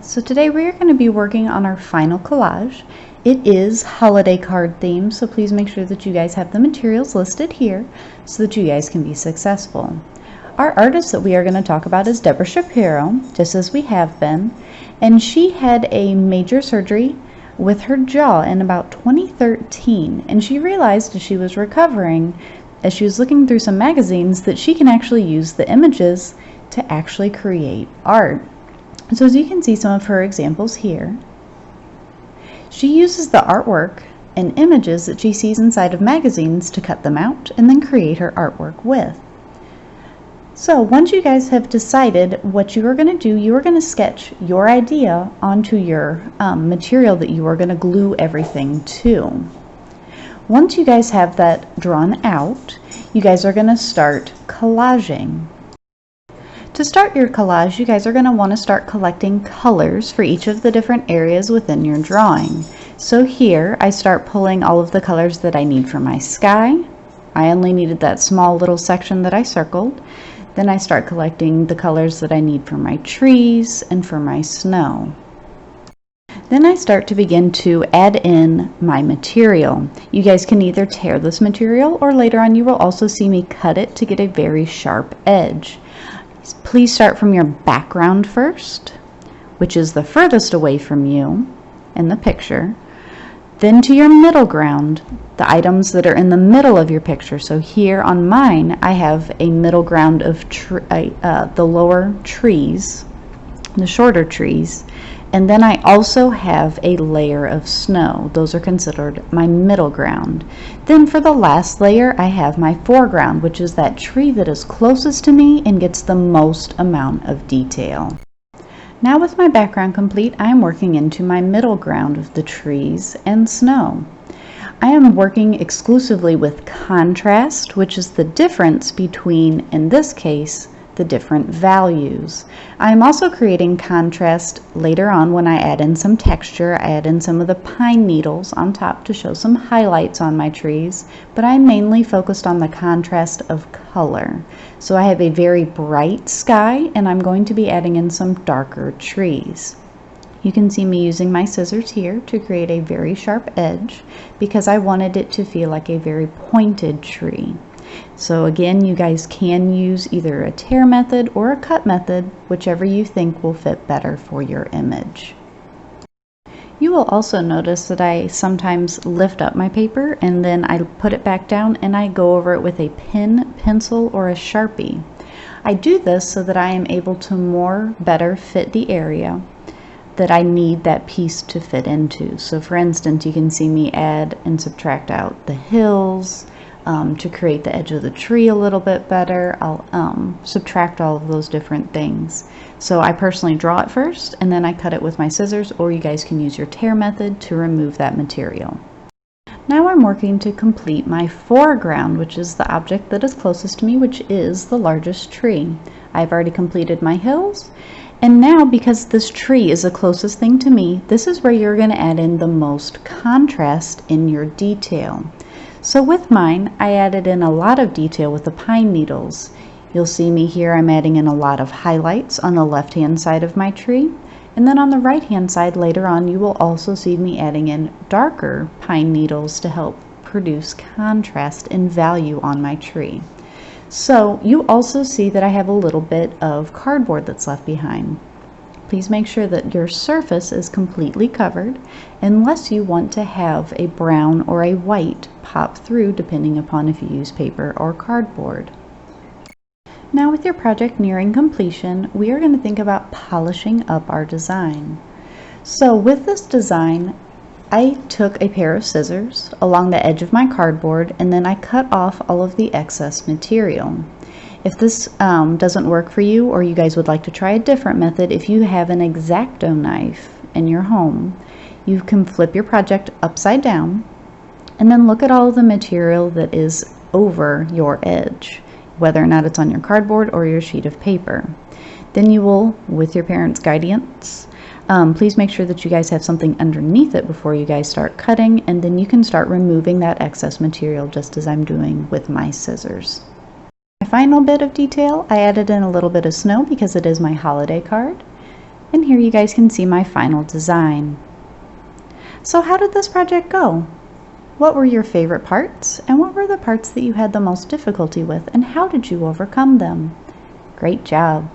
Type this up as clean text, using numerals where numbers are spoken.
So today we are going to be working on our final collage. It is holiday card themed, so please make sure that you guys have the materials listed here so that you guys can be successful. Our artist that we are going to talk about is Deborah Shapiro, just as we have been, and she had a major surgery with her jaw in about 2013, and she realized as she was recovering, as she was looking through some magazines, that she can actually use the images to actually create art. So as you can see some of her examples here, she uses the artwork and images that she sees inside of magazines to cut them out and then create her artwork with. So once you guys have decided what you are going to do, you are going to sketch your idea onto your material that you are going to glue everything to. Once you guys have that drawn out, you guys are going to start collaging. To start your collage, you guys are going to want to start collecting colors for each of the different areas within your drawing. So here I start pulling all of the colors that I need for my sky. I only needed that small little section that I circled. Then I start collecting the colors that I need for my trees and for my snow. Then I start to begin to add in my material. You guys can either tear this material, or later on you will also see me cut it to get a very sharp edge. Please start from your background first, which is the furthest away from you in the picture, then to your middle ground, the items that are in the middle of your picture. So here on mine, I have a middle ground of the lower trees, the shorter trees, and then I also have a layer of snow. Those are considered my middle ground. Then for the last layer, I have my foreground, which is that tree that is closest to me and gets the most amount of detail. Now with my background complete, I am working into my middle ground of the trees and snow. I am working exclusively with contrast, which is the difference between, in this case, the different values. I am also creating contrast later on when I add in some texture. I add in some of the pine needles on top to show some highlights on my trees, but I'm mainly focused on the contrast of color. So I have a very bright sky, and I'm going to be adding in some darker trees. You can see me using my scissors here to create a very sharp edge because I wanted it to feel like a very pointed tree. So again, you guys can use either a tear method or a cut method, whichever you think will fit better for your image. You will also notice that I sometimes lift up my paper and then I put it back down and I go over it with a pen, pencil, or a Sharpie. I do this so that I am able to better fit the area that I need that piece to fit into. So for instance, you can see me add and subtract out the hills, to create the edge of the tree a little bit better. I'll subtract all of those different things. So I personally draw it first and then I cut it with my scissors, or you guys can use your tear method to remove that material. Now I'm working to complete my foreground, which is the object that is closest to me, which is the largest tree. I've already completed my hills, and now because this tree is the closest thing to me, this is where you're going to add in the most contrast in your detail. So with mine, I added in a lot of detail with the pine needles. You'll see me here, I'm adding in a lot of highlights on the left-hand side of my tree. And then on the right-hand side later on, you will also see me adding in darker pine needles to help produce contrast and value on my tree. So you also see that I have a little bit of cardboard that's left behind. Please make sure that your surface is completely covered unless you want to have a brown or a white pop through, depending upon if you use paper or cardboard. Now with your project nearing completion, we are going to think about polishing up our design. So with this design, I took a pair of scissors along the edge of my cardboard and then I cut off all of the excess material. If this doesn't work for you, or you guys would like to try a different method, if you have an X-Acto knife in your home, you can flip your project upside down and then look at all of the material that is over your edge, whether or not it's on your cardboard or your sheet of paper. Then you will, with your parents' guidance, please make sure that you guys have something underneath it before you guys start cutting, and then you can start removing that excess material just as I'm doing with my scissors. My final bit of detail, I added in a little bit of snow because it is my holiday card. And here you guys can see my final design. So how did this project go? What were your favorite parts, and what were the parts that you had the most difficulty with, and how did you overcome them? Great job!